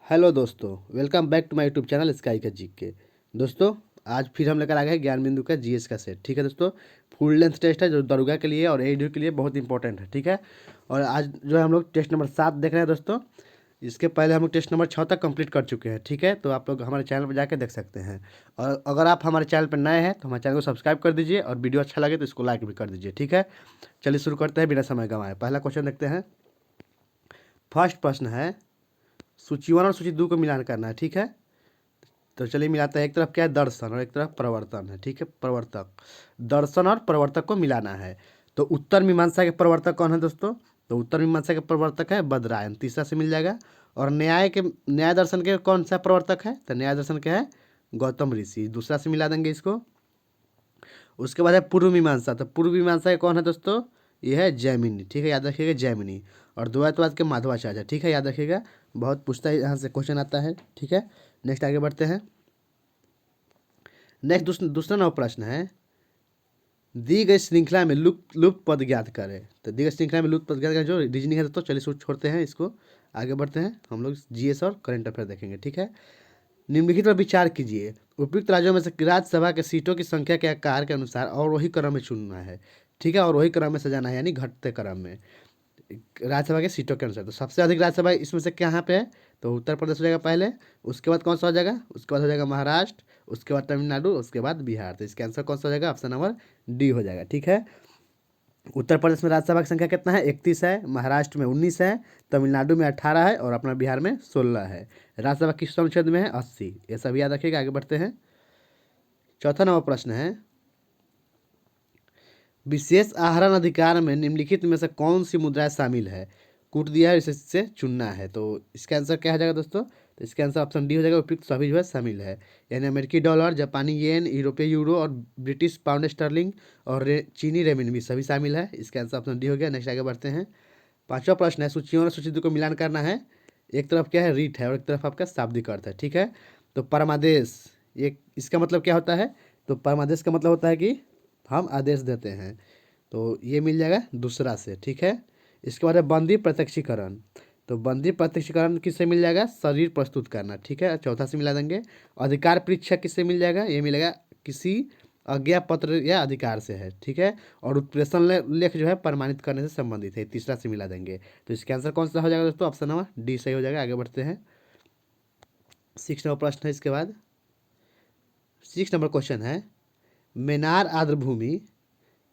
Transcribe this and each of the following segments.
Hello दोस्तों, welcome back to my YouTube channel sky का GK. दोस्तों, आज फिर हम लेकर आ गए ज्ञान बिंदु का जीएस का सेट। ठीक है दोस्तों, फुल लेंथ टेस्ट है जो दरोगा के लिए और एडीओ के लिए बहुत इंपॉर्टेंट है। ठीक है, और आज जो है हम लोग टेस्ट नंबर 7 देख रहे हैं दोस्तों। इसके पहले हम लोग टेस्ट नंबर 6 तक कंप्लीट कर चुके हैं। ठीक है, तो आप लोग हमारे चैनल पर जाकर देख सकते हैं। और अगर आप हमारे चैनल पर नए हैं तो हमारे चैनल को सब्सक्राइब कर दीजिए और वीडियो अच्छा लगे तो इसको लाइक भी कर दीजिए। ठीक है, चलिए शुरू करते हैं बिना समय गंवाए। पहला क्वेश्चन देखते हैं। फर्स्ट प्रश्न है, सूची 1 और सूची 2 को मिलान करना है। ठीक है, तो चलिए मिलाते हैं। एक तरफ क्या है, दर्शन, और एक तरफ प्रवर्तन है। ठीक है, प्रवर्तक, दर्शन और प्रवर्तक को मिलाना है। तो उत्तर मीमांसा के प्रवर्तक कौन है दोस्तों? तो उत्तर मीमांसा के प्रवर्तक है बदरायन, तीसरा से मिल जाएगा। और न्याय दर्शन के कौन सा प्रवर्तक है? तो न्याय दर्शन के है गौतम ऋषि, दूसरा से मिला देंगे इसको। उसके बाद है पूर्व मीमांसा। तो पूर्व मीमांसा के कौन है दोस्तों? ये है जैमिनी। ठीक है, याद रखिएगा जैमिनी। और द्वैतवाद के माधवाचार्य। ठीक है, याद रखिएगा, बहुत पूछता है, यहाँ से क्वेश्चन आता है। ठीक है, नेक्स्ट आगे बढ़ते हैं। नेक्स्ट दूसरा नव प्रश्न है, दी गई श्रृंखला में लुप्त पद ज्ञात करें। तो दी गई श्रृंखला में लुप्त पद ज्ञात करें जो रीजनिंग है तो चलिए छोड़ते हैं इसको, आगे बढ़ते हैं। हम लोग जीएस और करंट अफेयर देखेंगे। ठीक है, निम्नलिखित पर विचार कीजिए। उपयुक्त राज्यों में से राज्यसभा के सीटों की संख्या के आकार के अनुसार और वही क्रम में चुनना है। ठीक है, और वही क्रम में सजाना है, यानी घटते क्रम में राज्यसभा के सीटों के अनुसार। तो सबसे अधिक राज्यसभा इसमें से कहाँ पे है? तो उत्तर प्रदेश हो जाएगा पहले, उसके बाद कौन सा हो जाएगा? उसके बाद हो जाएगा महाराष्ट्र, उसके बाद तमिलनाडु, उसके बाद बिहार। तो इसका आंसर कौन सा हो जाएगा? ऑप्शन नंबर डी हो जाएगा। ठीक है, उत्तर प्रदेश में राज्यसभा की संख्या कितना है? 31 है, महाराष्ट्र में 19 है, तमिलनाडु में 18 है और अपना बिहार में 16 है। राज्यसभा किस अनुच्छेद में है? 80। ये सब याद रखिएगा, आगे बढ़ते हैं। चौथा नंबर प्रश्न है, विशेष आहरण अधिकार में निम्नलिखित में से कौन सी मुद्राएं शामिल है? कूट दिया है, इससे चुनना है। तो इसका आंसर क्या हो जाएगा दोस्तों? तो इसका आंसर ऑप्शन डी हो जाएगा, उपयुक्त सभी जो है शामिल है, यानी अमेरिकी डॉलर, जापानी येन, यूरोपीय यूरो और ब्रिटिश पाउंड स्टर्लिंग और चीनी रेमिनबी सभी शामिल है। इसका आंसर ऑप्शन डी हो गया। नेक्स्ट आगे बढ़ते हैं। पांचवा प्रश्न है, सूचियों और सूची 2 को मिलान करना है। एक तरफ क्या है, रीट है, और एक तरफ आपका शाब्दिक अर्थ है। ठीक है, तो परमादेश, ये इसका मतलब क्या होता है? तो परमादेश का मतलब होता है कि हम आदेश देते हैं, तो ये मिल जाएगा दूसरा से। ठीक है, इसके बाद है बंदी प्रत्यक्षीकरण। तो बंदी प्रत्यक्षीकरण किससे मिल जाएगा? शरीर प्रस्तुत करना। ठीक है, चौथा से मिला देंगे। अधिकार परीक्षा किससे मिल जाएगा? ये मिलेगा किसी आज्ञा पत्र या अधिकार से है। ठीक है, और उत्प्रेषण लेख जो है प्रमाणित करने से संबंधित है, तीसरा से मिला देंगे। तो इसका आंसर कौन सा हो जाएगा दोस्तों? ऑप्शन नंबर डी सही हो जाएगा। आगे बढ़ते हैं। 6 नंबर प्रश्न है इसके बाद। 6 नंबर क्वेश्चन है, मेनार आर्द्रभूमि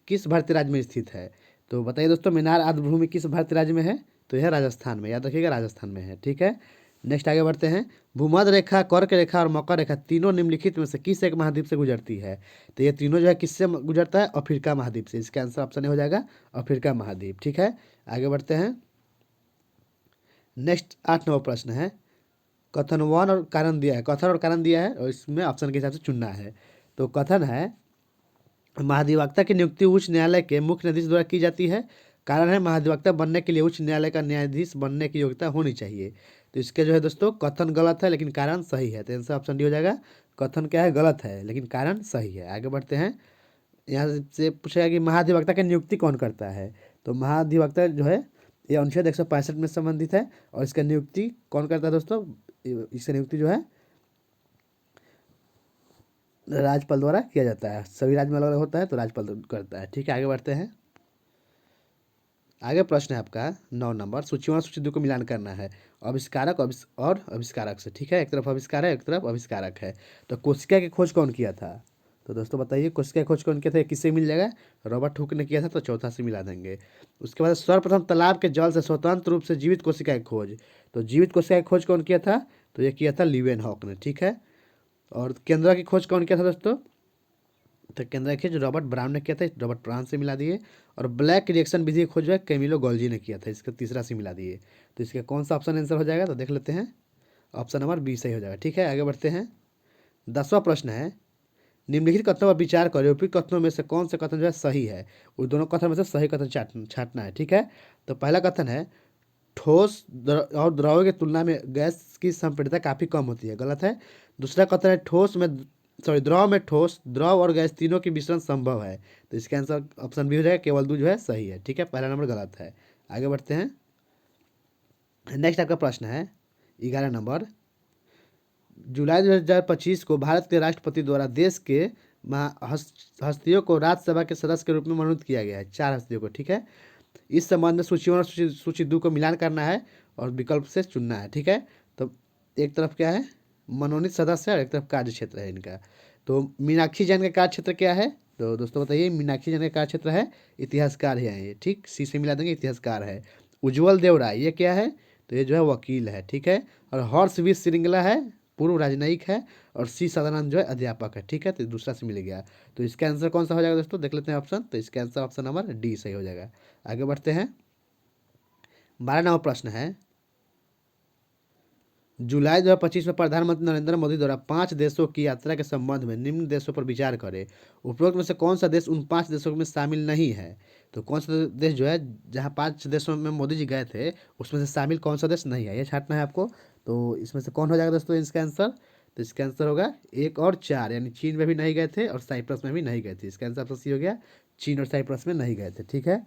किस भारतीय राज्य में स्थित है? तो बताइए दोस्तों, मेनार आर्द्रभूमि किस भारतीय राज्य में है? तो यह राजस्थान में, याद रखिएगा राजस्थान में है। ठीक है, नेक्स्ट आगे बढ़ते हैं। भूमध्य रेखा, कर्क रेखा और मकर रेखा तीनों निम्नलिखित में से किस एक महाद्वीप से गुजरती है? तो ये तीनों जो है किससे गुजरता है? अफ्रीका महाद्वीप से। इसका आंसर ऑप्शन ए हो जाएगा, अफ्रीका महाद्वीप। ठीक है, आगे बढ़ते हैं। नेक्स्ट 8 नंबर प्रश्न है, कथन 1 और कारण दिया है, कथन और कारण दिया है और इसमें ऑप्शन के हिसाब से चुनना है। तो कथन है, महाधिवक्ता की नियुक्ति उच्च न्यायालय के मुख्य न्यायाधीश द्वारा की जाती है। कारण है, महाधिवक्ता बनने के लिए उच्च न्यायालय का न्यायाधीश बनने की योग्यता होनी चाहिए। तो इसके जो है दोस्तों, कथन गलत है लेकिन कारण सही है। तो आंसर ऑप्शन डी हो जाएगा, कथन क्या है, गलत है लेकिन कारण सही है। आगे बढ़ते हैं। यहाँ से पूछेगा कि महाधिवक्ता की नियुक्ति कौन करता है? तो महाधिवक्ता जो है ये अनुच्छेद 165 में संबंधित है, और इसका नियुक्ति कौन करता है दोस्तों? इसका नियुक्ति जो है राज्यपाल द्वारा किया जाता है। सभी राज्य में अलग अलग होता है, तो राज्यपाल करता है। ठीक है, आगे बढ़ते हैं। आगे प्रश्न है आपका 9 नंबर, सूची 1 और सूची 2 को मिलान करना है, आविष्कारक और आविष्कारक से। ठीक है, एक तरफ आविष्कार है, एक तरफ आविष्कारक है। तो कोशिका की खोज कौन किया था? तो दोस्तों बताइए, कोशिका की खोज कौन किया था? किससे मिल जाएगा? रॉबर्ट हुक ने किया था, तो चौथा से मिला देंगे। उसके बाद सर्वप्रथम तालाब के जल से स्वतंत्र रूप से जीवित कोशिका की खोज। तो जीवित कोशिका की खोज कौन किया था? तो ये किया था लीवेनहॉक ने। ठीक है, और केंद्र की खोज कौन किया था दोस्तों? तो केंद्र की खोज रॉबर्ट ब्राउन ने किया था, रॉबर्ट ब्राउन से मिला दिए। और ब्लैक रिएक्शन विधि की खोज जो है कैमिलो गोल्जी ने किया था, इसका तीसरा से मिला दिए। तो इसका कौन सा ऑप्शन आंसर हो जाएगा? तो देख लेते हैं, ऑप्शन नंबर बी सही हो जाएगा। ठीक है, आगे बढ़ते हैं। 10वां प्रश्न है, निम्नलिखित कथनों पर विचार करें, उपयुक्त कथनों में से कौन सा कथन जो है सही है? उन दोनों कथन में से सही कथन छांटना है। ठीक है, तो पहला कथन है, ठोस और द्रव की तुलना में गैस की संपीड़ितता काफ़ी कम होती है, गलत है। दूसरा कथन है, द्रव में ठोस, द्रव और गैस तीनों की मिश्रण संभव है। तो इसका आंसर ऑप्शन बी हो जाएगा, केवल दो जो है सही है। ठीक है, पहला नंबर गलत है। आगे बढ़ते हैं। नेक्स्ट आपका प्रश्न है 11 नंबर, जुलाई 2025 को भारत के राष्ट्रपति द्वारा देश के हस्तियों को राज्यसभा के सदस्य के रूप में मनोनीत किया गया है, 4 हस्तियों को, ठीक है। इस संबंध में सूची 1 और सूची 2 को मिलान करना है और विकल्प से चुनना है, ठीक है। तो एक तरफ क्या है, मनोनीत सदस्य है और एक तरफ कार्य क्षेत्र है इनका। तो मीनाक्षी जैन का कार्य क्षेत्र क्या है, तो दोस्तों बताइए, मीनाक्षी जैन का कार्य क्षेत्र है इतिहासकार है ये, ठीक, सी से मिला देंगे, इतिहासकार है। उज्जवल देवराय ये क्या है, तो ये जो है वकील है, ठीक है। और हर्ष वी श्रृंगला है, पूर्व राजनयिक है। और सी सदानंद जो है अध्यापक है, ठीक है। तो दूसरा से मिल गया। तो इसका आंसर कौन सा हो जाएगा दोस्तों, देख लेते हैं ऑप्शन। तो इसका आंसर ऑप्शन नंबर डी सही हो जाएगा। आगे बढ़ते हैं। 12 नंबर प्रश्न है, जुलाई 2025 में प्रधानमंत्री नरेंद्र मोदी द्वारा 5 देशों की यात्रा के संबंध में निम्न देशों पर विचार करें। उपरोक्त में से कौन सा देश उन 5 देशों में शामिल नहीं है। तो कौन सा देश जो है, जहां 5 देशों में मोदी जी गए थे, उसमें से शामिल कौन सा देश नहीं है, ये छांटना है आपको। तो इसमें से कौन हो जाएगा दोस्तों इसका आंसर, तो इसका आंसर होगा 1 और 4, यानी चीन में भी नहीं गए थे और साइप्रस में भी नहीं गए थे। इसका आंसर आपका सी हो गया, चीन और साइप्रस में नहीं गए थे, ठीक है।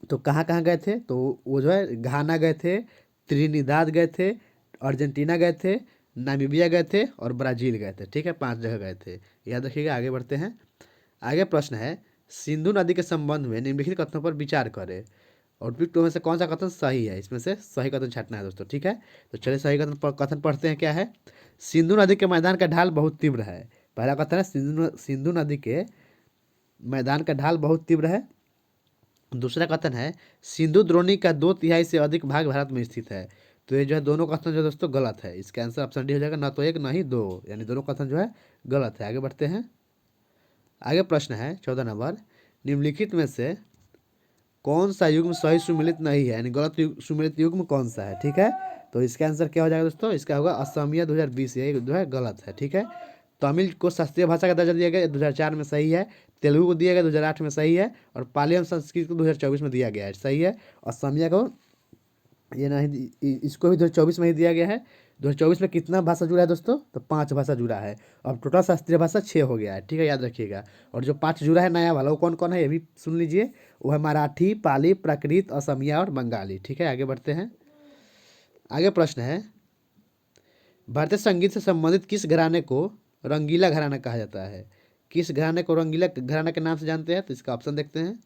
तो कहाँ कहाँ गए थे, तो वो जो है घाना गए थे, त्रिनिदाद गए थे, अर्जेंटीना गए थे, नामीबिया गए थे और ब्राज़ील गए थे, ठीक है। 5 जगह गए थे, याद रखिएगा। आगे बढ़ते हैं। आगे प्रश्न है, सिंधु नदी के संबंध में निम्नलिखित कथनों पर विचार करें और उपयुक्त में से कौन सा कथन सही है। इसमें से सही कथन छांटना है दोस्तों, ठीक है। तो चलिए सही कथन पढ़ते हैं। क्या है, सिंधु नदी के मैदान का ढाल बहुत तीव्र है। पहला कथन है, सिंधु नदी के मैदान का ढाल बहुत तीव्र है। दूसरा कथन है, सिंधु द्रोणी का 2/3 से अधिक भाग भारत में स्थित है। तो ये जो है दोनों कथन जो है दोस्तों गलत है। इसका आंसर ऑप्शन डी हो जाएगा, ना तो 1 ना ही 2, यानी दोनों कथन जो है गलत है। आगे बढ़ते हैं। आगे प्रश्न है 14 नंबर, निम्नलिखित में से कौन सा युग्म सही सुमेलित नहीं है, यानी गलत सुमेलित युग्म कौन सा है, ठीक है। तो इसका आंसर क्या हो जाएगा दोस्तों, इसका होगा असमिया 2020, ये जो है गलत है, ठीक है। तमिल को शास्त्रीय भाषा का दर्जा दिया गया 2004 में, सही है। तेलुगु को दिया गया 2008 में, सही है। और पाली एवं संस्कृत को 2024 में दिया गया है, सही है। असमिया को ये नहीं, इसको भी 2024 में ही दिया गया है। 2024 में कितना भाषा जुड़ा है दोस्तों, तो 5 भाषा जुड़ा है। अब टोटल शास्त्रीय भाषा 6 हो गया है, ठीक है, याद रखिएगा। और जो 5 जुड़ा है नया वाला, वो कौन कौन है ये भी सुन लीजिए। वो है मराठी, पाली, प्राकृत, असमिया और बंगाली, ठीक है। आगे बढ़ते हैं। आगे प्रश्न है, भारतीय संगीत से संबंधित किस घराने को रंगीला घराना कहा जाता है। किस घराने को रंगीला घराना के नाम से जानते हैं, तो इसका ऑप्शन देखते हैं।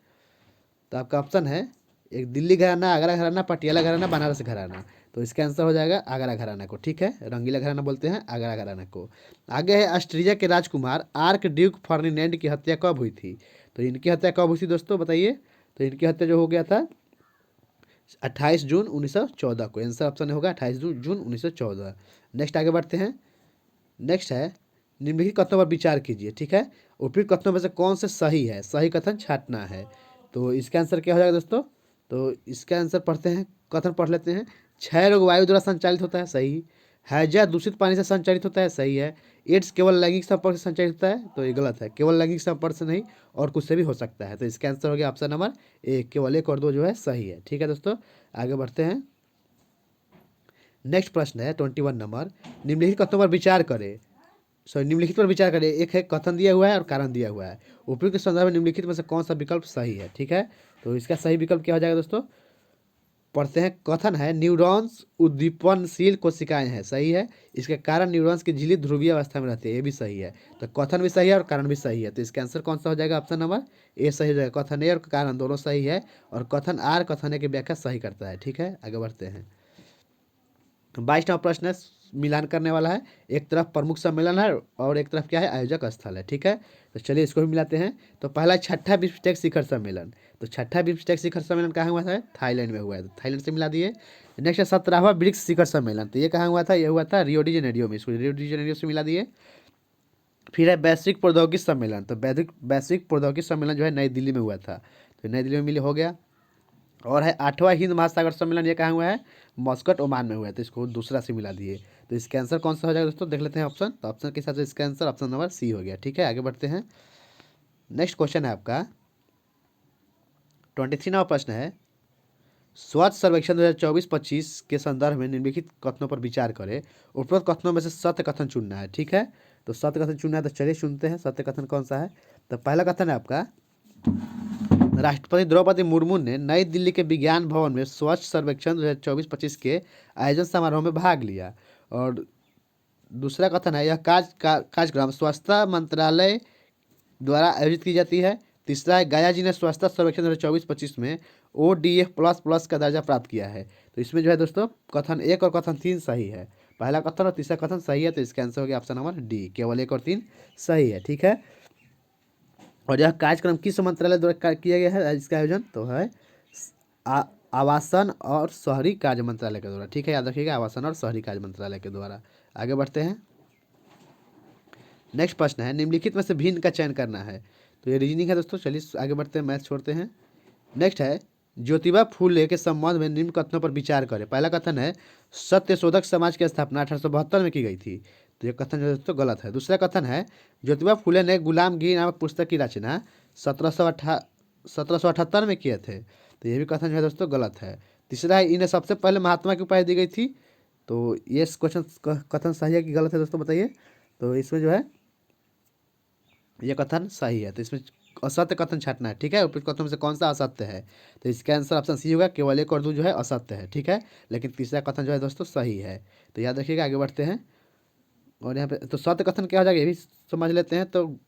तो आपका ऑप्शन है, एक दिल्ली घराना, आगरा घराना, पटियाला घराना, बनारस घराना। तो इसका आंसर हो जाएगा आगरा घराना को, ठीक है। रंगीला घराना बोलते हैं आगरा घराना को। आगे है, ऑस्ट्रिया के राजकुमार आर्क ड्यूक फर्डिनेंड की हत्या कब हुई थी। तो इनकी हत्या कब हुई थी दोस्तों, बताइए। तो इनकी हत्या जो हो गया था 28 जून 1914 को। आंसर ऑप्शन होगा 28 जून 1914। नेक्स्ट आगे बढ़ते हैं। नेक्स्ट है, निम्नलिखित कथनों पर विचार कीजिए, ठीक है। उपयुक्त कथनों में से कौन से सही है, सही कथन छांटना है। तो इसका आंसर क्या हो जाएगा दोस्तों, तो इसका आंसर पढ़ते हैं, कथन पढ़ लेते हैं। क्षय रोग वायु द्वारा संचालित होता है, सही। हैजा दूषित पानी से संचालित होता है, सही है। एड्स केवल लैंगिक संपर्क से संचालित होता है, तो ये गलत है। केवल लैंगिक संपर्क से नहीं, और कुछ से भी हो सकता है। तो इसका आंसर हो गया ऑप्शन नंबर 1, केवल 1 और 2 जो है सही है, ठीक है दोस्तों। आगे बढ़ते हैं। नेक्स्ट प्रश्न है 21 नंबर, निम्नलिखित कथनों पर विचार करें। निम्नलिखित पर विचार करें। एक है कथन दिया हुआ है और कारण दिया हुआ है। उपयुक्त के संदर्भ में निम्नलिखित में से कौन सा विकल्प सही है, ठीक है। तो इसका सही विकल्प क्या हो जाएगा दोस्तों, पढ़ते हैं। कथन है, न्यूरॉन्स उद्दीपनशील कोशिकाएं हैं, सही है। इसके कारण न्यूरॉन्स की झिल्ली ध्रुवीय अवस्था में रहती है, ये भी सही है। तो कथन भी सही है और कारण भी सही है। तो इसका आंसर कौन सा हो जाएगा, ऑप्शन नंबर ए सही हो जाएगा। कथन ए और कारण दोनों सही है, और कथन आर कथन ए की व्याख्या सही करता है, ठीक है। आगे बढ़ते हैं। 22वां प्रश्न है, मिलान करने वाला है। एक तरफ प्रमुख सम्मेलन है और एक तरफ क्या है, आयोजक स्थल है, ठीक है। तो चलिए इसको भी मिलाते हैं। तो पहला 6ठा बिम्स्टेक शिखर सम्मेलन। तो 6ठा बिम्स्टेक शिखर सम्मेलन कहाँ हुआ था, थाईलैंड में हुआ है, तो थाईलैंड से मिला दिए। नेक्स्ट है 17वां ब्रिक्स शिखर सम्मेलन। तो ये कहाँ हुआ था, ये हुआ था रियो डी जेनेरियो में, इसको रियो डी जेनेरियो से मिला दिए। फिर है वैश्विक प्रौद्योगिकी सम्मेलन। तो वैश्विक प्रौद्योगिकी सम्मेलन जो है नई दिल्ली में हुआ था, तो नई दिल्ली में मिले हो गया। और है 8वां हिंद महासागर सम्मेलन, ये कहाँ हुआ है, मस्कट ओमान में हुआ है, तो इसको दूसरा से मिला दिए। तो इसका आंसर कौन सा हो जाएगा दोस्तों, देख लेते हैं ऑप्शन। तो ऑप्शन के हिसाब से इसका आंसर ऑप्शन नंबर सी हो गया, ठीक है। आगे बढ़ते हैं। नेक्स्ट क्वेश्चन है आपका 23वां प्रश्न है, स्वच्छ सर्वेक्षण 2024-25 के संदर्भ में निम्नलिखित कथनों पर विचार करें। उपरोक्त कथनों में से सत्य कथन चुनना है, ठीक है। तो सत्य कथन चुनना है, तो चलिए सुनते हैं सत्य कथन कौन सा है। तो पहला कथन है आपका, राष्ट्रपति द्रौपदी मुर्मू ने नई दिल्ली के विज्ञान भवन में स्वच्छ सर्वेक्षण 2024-25 के आयोजन समारोह में भाग लिया। और दूसरा कथन है, यह कार्यक्रम स्वच्छता मंत्रालय द्वारा आयोजित की जाती है। तीसरा है, गया जी ने स्वच्छता सर्वेक्षण 2024-25 में ODF++ का दर्जा प्राप्त किया है। तो इसमें जो है दोस्तों कथन 1 और कथन 3 सही है। पहला कथन और तीसरा कथन सही है, तो इसका आंसर हो गया ऑप्शन नंबर डी, केवल 1 और 3 सही है। ठीक है, और यह कार्यक्रम किस मंत्रालय द्वारा किया गया है इसका आयोजन, तो है आवासन और शहरी कार्य मंत्रालय के द्वारा। ठीक है, याद रखिएगा, आवासन और शहरी कार्य मंत्रालय के द्वारा। आगे बढ़ते हैं। नेक्स्ट प्रश्न है, निम्नलिखित में से भिन्न का चयन करना है। तो ये रीजनिंग है दोस्तों, चलिए आगे बढ़ते हैं, मैथ छोड़ते हैं। नेक्स्ट है, ज्योतिबा फूले के संबंध में निम्न कथनों पर विचार करें। पहला कथन है, सत्यशोधक समाज की स्थापना 1872 में की गई थी। तो ये कथन जो है दोस्तों गलत है। दूसरा कथन है, ज्योतिबा फूले ने गुलामगिरी नामक पुस्तक की रचना 1778 में किए थे। तो ये भी कथन जो है दोस्तों गलत है। तीसरा है, इन्हें सबसे पहले महात्मा की उपाधि दी गई थी। तो ये क्वेश्चन कथन सही है कि गलत है दोस्तों, बताइए। तो इसमें जो है ये कथन सही है। तो इसमें असत्य कथन छाटना है। ठीक है, उपयुक्त कथनों में से कौन सा असत्य है, तो इसका आंसर ऑप्शन सी होगा, केवल 1 और 2 जो है असत्य है। ठीक है, लेकिन तीसरा कथन जो है दोस्तों सही है। तो याद रखिएगा, आगे बढ़ते हैं। और यहाँ पे तो सत्य कथन क्या हो जाएगा ये भी समझ लेते हैं। तो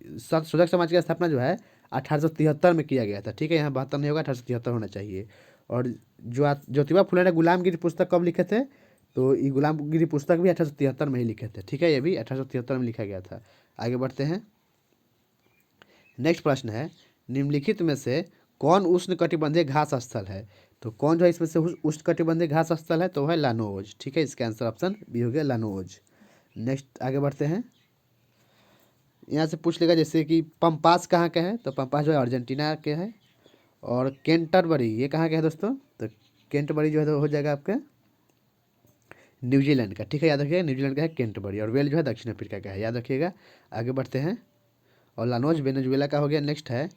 सत्यशोधक समाज की स्थापना जो है 1873 में किया गया था। ठीक है, यहाँ 72 नहीं होगा, 1873 होना चाहिए। और जो ज्योतिबा फुले ने गुलामगिरी पुस्तक कब लिखे थे, तो ये गुलामगिरी पुस्तक भी 1873 में ही लिखे थे। ठीक है, ये भी 1873 में लिखा गया था। आगे बढ़ते हैं। नेक्स्ट प्रश्न है, निम्नलिखित में से कौन उष्णकटिबंधीय घास स्थल है। तो कौन जो है इसमें से उष्णकटिबंधीय घास स्थल है, तो है लानोज। ठीक है, इसका आंसर ऑप्शन बी हो गया, लानोज। नेक्स्ट आगे बढ़ते हैं। यहाँ से पूछ लेगा जैसे कि पंपास कहाँ का है, तो पंपास जो है अर्जेंटीना के है। और कैंटरबरी ये कहाँ का है दोस्तों, तो कैंटरबरी जो है तो हो जाएगा आपका न्यूजीलैंड का। ठीक है, याद रखिएगा, न्यूजीलैंड का है कैंटरबरी। और वेल जो है दक्षिण अफ्रीका का है, याद रखिएगा। आगे बढ़ते हैं। और लानोज वेनेजुएला का हो गया। नेक्स्ट है,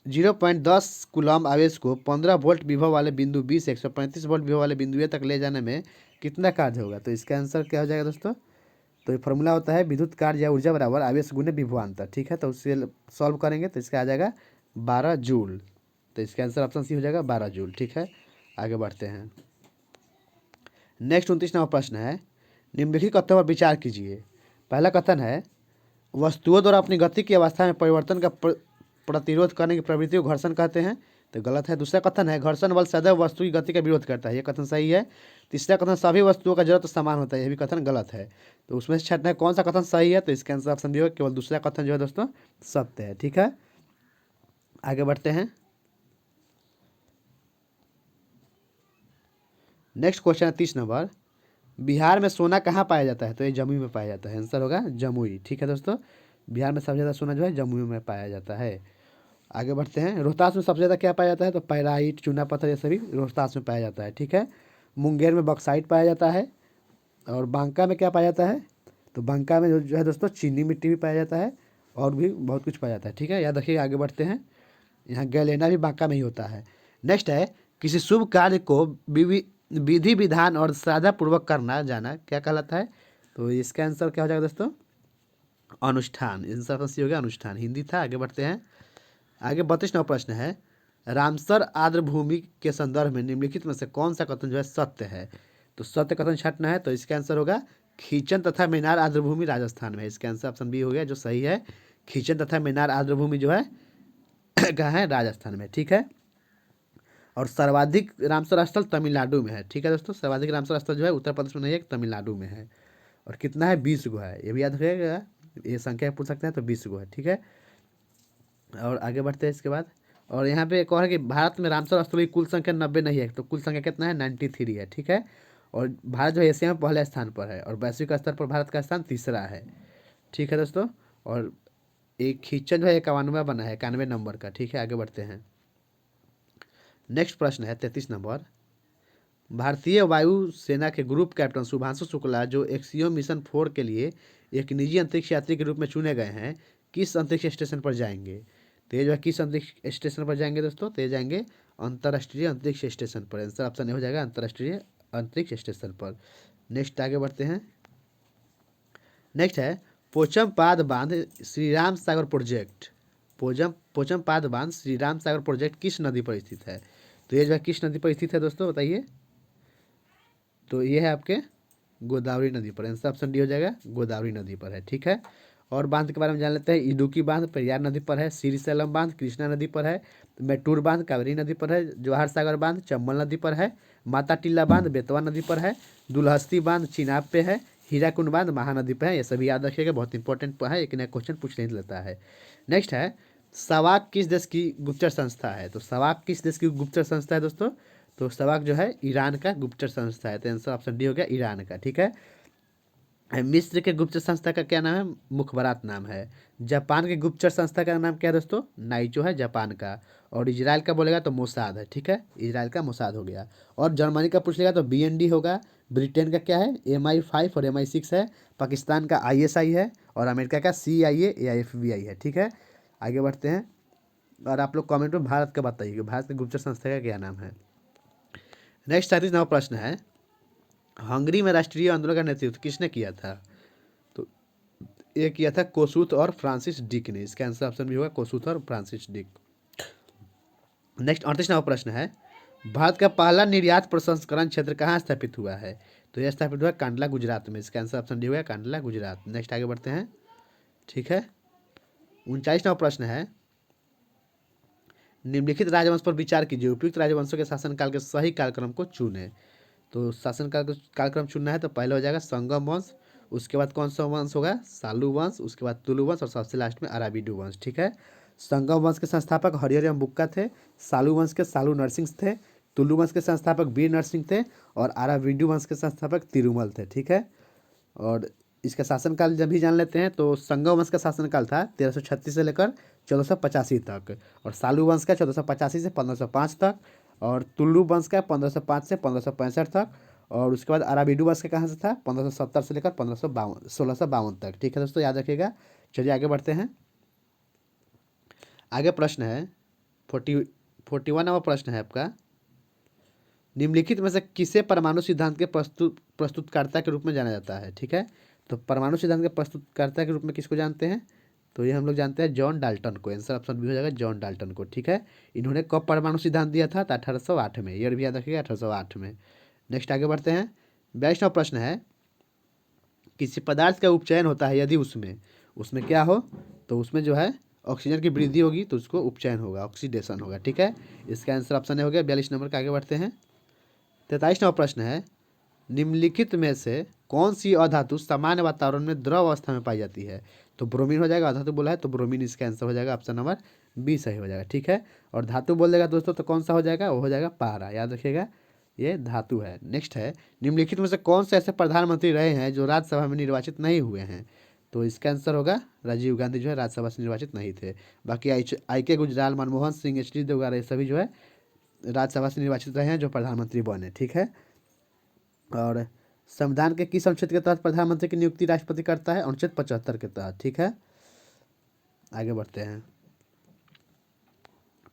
0.10 कूलम्ब आवेश को 15 वोल्ट विभव वाले बिंदु बी से 135 वोल्ट विभव वाले बिंदु ए तक ले जाने में कितना कार्य होगा। तो इसका आंसर क्या हो जाएगा दोस्तों, तो ये फॉर्मूला होता है विद्युत कार्य या ऊर्जा बराबर आवेश गुने विभवांतर। ठीक है, तो उससे सॉल्व करेंगे तो इसका आ जाएगा 12 जूल। तो इसका आंसर ऑप्शन सी हो जाएगा 12 जूल। ठीक है, आगे बढ़ते हैं। नेक्स्ट 29 नंबर प्रश्न है, निम्नलिखित कथनों पर विचार कीजिए। पहला कथन है, वस्तुओं द्वारा अपनी गति की अवस्था में परिवर्तन का प्रतिरोध करने की प्रवृत्ति को घर्षण कहते हैं। तो गलत है। दूसरा कथन है, घर्षण बल सदैव वस्तु की गति का विरोध करता है। ये कथन सही है। तीसरा कथन, सभी वस्तुओं का जरूरत समान होता है। यह भी कथन गलत है। तो उसमें से छठना है कौन सा कथन सही है, तो इसका आंसर ऑप्शन डी होगा, केवल दूसरा कथन जो है दोस्तों सत्य है। ठीक है, आगे बढ़ते हैं। नेक्स्ट क्वेश्चन है 30 नंबर, बिहार में सोना कहाँ पाया जाता है, तो ये जमुई में पाया जाता है। आंसर होगा जमुई। ठीक है दोस्तों, बिहार में सबसे ज़्यादा सोना जो है जमुई में पाया जाता है। आगे बढ़ते हैं। रोहतास में सबसे ज़्यादा क्या पाया जाता है, तो पैराइट, चूना पत्थर ये सभी रोहतास में पाया जाता है। ठीक है, मुंगेर में बॉक्साइट पाया जाता है। और बांका में क्या पाया जाता है, तो बांका में जो है दोस्तों चीनी मिट्टी भी पाया जाता है, और भी बहुत कुछ पाया जाता है। ठीक है, याद रखिए। आगे बढ़ते हैं। यहाँ गैलेना भी बांका में ही होता है। नेक्स्ट है, किसी शुभ कार्य को विधि विधान और श्रद्धा पूर्वक करना जाना क्या कहलाता है, तो इसका आंसर क्या हो जाएगा दोस्तों, अनुष्ठान। आंसर सी हो गया अनुष्ठान, हिंदी था। आगे बढ़ते हैं। आगे 32 नंबर प्रश्न है, रामसर आर्द्र भूमि के संदर्भ में निम्नलिखित में से कौन सा कथन जो है सत्य है। तो सत्य कथन छाटना है, तो इसका आंसर होगा खींचन तथा मेनार आर्द्र भूमि राजस्थान में है। इसका आंसर ऑप्शन बी हो गया, जो सही है। खींचन तथा मेनार आर्द्र भूमि जो है कहाँ है, राजस्थान में। ठीक है, और सर्वाधिक रामसर स्थल तमिलनाडु में है। ठीक है दोस्तों, सर्वाधिक रामसर स्थल जो है उत्तर प्रदेश में नहीं है, तमिलनाडु में है। और कितना है, 20 गो है। ये भी याद रखिएगा, ये संख्या पूछ सकते हैं, तो 20 गो है। ठीक है, और आगे बढ़ते हैं इसके बाद। और यहाँ पे एक और है कि भारत में रामसर स्थलों की कुल संख्या 90 नहीं है, तो कुल संख्या कितना है, 93 है। ठीक है, और भारत जो है एशिया में पहले स्थान पर है, और वैश्विक स्तर पर भारत का स्थान तीसरा है। ठीक है दोस्तों, और एक खींचन जो है 51वां बना है, 91 नंबर का। ठीक है, आगे बढ़ते हैं। नेक्स्ट प्रश्न है 33 नंबर, भारतीय वायु सेना के ग्रुप कैप्टन शुभांशु शुक्ला जो एक्सियोम मिशन 4 के लिए एक निजी अंतरिक्ष यात्री के रूप में चुने गए हैं, किस अंतरिक्ष स्टेशन पर जाएंगे। तो ये जो है किस अंतरिक्ष स्टेशन पर जाएंगे दोस्तों, तो ये जाएंगे अंतर्राष्ट्रीय अंतरिक्ष स्टेशन पर। आंसर ऑप्शन ए हो जाएगा, अंतर्राष्ट्रीय अंतरिक्ष स्टेशन पर। नेक्स्ट आगे बढ़ते हैं। नेक्स्ट है, पोचमपाद बांध श्री राम सागर प्रोजेक्ट। पोचमपाद बांध श्री राम सागर प्रोजेक्ट किस नदी पर स्थित है। तो ये जो है किस नदी पर स्थित है दोस्तों, बताइए। तो ये है आपके गोदावरी नदी पर। आंसर ऑप्शन डी हो जाएगा, गोदावरी नदी पर है। ठीक है, और बांध के बारे में जान लेते हैं। इडुक्की बांध पेरियार नदी पर है। श्रीशैलम बांध कृष्णा नदी पर है। मेट्टूर बांध कावेरी नदी पर है। जवाहर सागर बांध चंबल नदी पर है। माता टिल्ला बांध बेतवा नदी पर है। दुलहस्ती बांध चिनाब पे है। हीराकुंड बांध महानदी पे है। ये सभी याद रखिएगा, बहुत इंपॉर्टेंट है, एक नया क्वेश्चन पूछ नहीं लेता है। नेक्स्ट है, सवाक किस देश की गुप्तचर संस्था है? तो सवाक किस देश की गुप्तचर संस्था है दोस्तों? तो सवाक जो है ईरान का गुप्तचर संस्था है। तो आंसर ऑप्शन डी हो गया, ईरान का। ठीक है, मिस्र के गुप्तचर संस्था का क्या नाम है? मुखबरात नाम है। जापान के गुप्तचर संस्था का नाम क्या है दोस्तों? नाइचो है जापान का। और इजराइल का बोलेगा तो मोसाद है। ठीक है, इजराइल का मोसाद हो गया। और जर्मनी का पूछ लेगा तो BND होगा। ब्रिटेन का क्या है? MI5 और MI6 है। पाकिस्तान का ISI है। और अमेरिका का CIA AIFBI है। ठीक है, आगे बढ़ते हैं। और आप लोग कमेंट में भारत का बताइए कि भारत के गुप्तचर संस्था का क्या नाम है। नेक्स्ट 37वां प्रश्न है, हंगरी में राष्ट्रीय आंदोलन का नेतृत्व किसने किया था? तो ये किया था कोसूथ और फ्रांसिस डिक ने। इसका आंसर ऑप्शन भी होगा, कोसूथ और फ्रांसिस डिक। नेक्स्ट 38वां प्रश्न है, भारत का पहला निर्यात प्रसंस्करण क्षेत्र कहाँ स्थापित हुआ है? तो यह स्थापित हुआ कांडला गुजरात में। इसका आंसर ऑप्शन डी होगा, कांडला गुजरात। नेक्स्ट आगे बढ़ते हैं। ठीक है, 39वां प्रश्न है, निम्नलिखित राजवंश पर विचार कीजिए, उपयुक्त राजवंशों के शासनकाल के सही कालक्रम को चुने। तो कालक्रम चुनना है तो पहले हो जाएगा संगम वंश, उसके बाद कौन सा वंश होगा? सालू वंश, उसके बाद तुलु वंश और सबसे लास्ट में अराबिडू वंश। ठीक है, संगम वंश के संस्थापक हरिहर बुक्का थे। सालू वंश के सालू नरसिंह थे। तुलु वंश के संस्थापक वीर नरसिंह थे। और अराबिडू वंश के संस्थापक तिरुमल थे। ठीक है, और इसका शासनकाल जब भी जान लेते हैं तो संगम वंश का शासनकाल था 1336 से लेकर 1485 तक। और सालू वंश का 1485 से 1505 तक। और तुल्लु वंश का 1505 से 1565 तक। और उसके बाद अराबिडू वंश का कहाँ से था? 1570 से लेकर 1652 तक। ठीक है दोस्तों, याद रखिएगा। चलिए आगे बढ़ते हैं। आगे प्रश्न है 41वां प्रश्न है आपका, निम्नलिखित में से किसे परमाणु सिद्धांत के प्रस्तुतकर्ता के रूप में जाना जाता है? ठीक है, तो परमाणु सिद्धांत के प्रस्तुतकर्ता के रूप में किसको जानते हैं? तो ये हम लोग जानते हैं जॉन डाल्टन को। आंसर ऑप्शन बी हो जाएगा, जॉन डाल्टन को। ठीक है, इन्होंने कब परमाणु सिद्धांत दिया था? तो 1808 में। ईयर भी याद रखिएगा, 1808 में। नेक्स्ट आगे बढ़ते हैं। 22वां प्रश्न है, किसी पदार्थ का उपचयन होता है यदि उसमें उसमें क्या हो? तो उसमें जो है ऑक्सीजन की वृद्धि होगी तो उसको उपचयन होगा, ऑक्सीडेशन होगा। ठीक है, इसका आंसर ऑप्शन ए हो गया। 42 नंबर का। आगे बढ़ते हैं। 43वां प्रश्न है, निम्नलिखित में से कौन सी अधातु सामान्य वातावरण में द्रव अवस्था में पाई जाती है? तो ब्रोमीन हो जाएगा। अधातु बोला है तो ब्रोमीन इसका आंसर हो जाएगा, ऑप्शन नंबर बी सही हो जाएगा। ठीक है, और धातु बोल देगा दोस्तों तो कौन सा हो जाएगा? वो हो जाएगा पारा। याद रखिएगा, ये धातु है। नेक्स्ट है, निम्नलिखित में से कौन से ऐसे प्रधानमंत्री रहे हैं जो राज्यसभा में निर्वाचित नहीं हुए हैं? तो इसका आंसर होगा राजीव गांधी जो है राज्यसभा से निर्वाचित नहीं थे। बाकी आई के गुजराल, मनमोहन सिंह, HD देव वगैरह ये सभी जो है राज्यसभा से निर्वाचित रहे हैं जो प्रधानमंत्री बने। ठीक है, और संविधान के किस अनुच्छेद के तहत प्रधानमंत्री की नियुक्ति राष्ट्रपति करता है? अनुच्छेद 75 के तहत। ठीक है, आगे बढ़ते हैं।